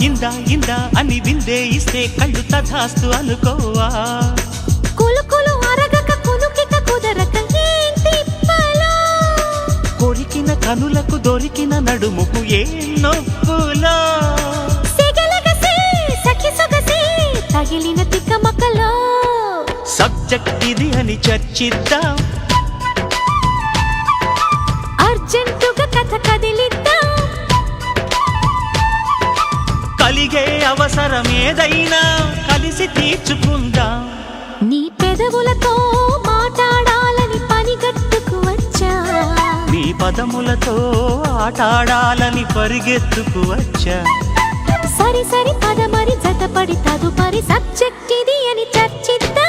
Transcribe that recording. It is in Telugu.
ఇందా ఇందా అని విందే ఇస్తే కళ్ళు తథాస్తు అనుకోవా కులుకులు అరగక కునుకిక కుదరక ఏంటిప్పలో కొరికిన కనులకు దొరికిన నడుముకు ఏం నొప్పులో తగిలిన తిక్కమక్కలో సబ్జెక్ట్ ఇది అని చర్చిద్దాం అర్జెంటుగా కథ కదిలిద్దాం కలిగే అవసరం ఏదైనా కలిసి తీర్చుకుందాం నీ పెదవులతో మాట్లాడాలని పనిగట్టుకు వచ్చా నీ పదములతో ఆటాడాలని పరిగెత్తుకు వచ్చా సరి సరి పదమరి జతపడి తదుపరి సబ్జెక్ట్ ఇది అని చర్చిద్దాం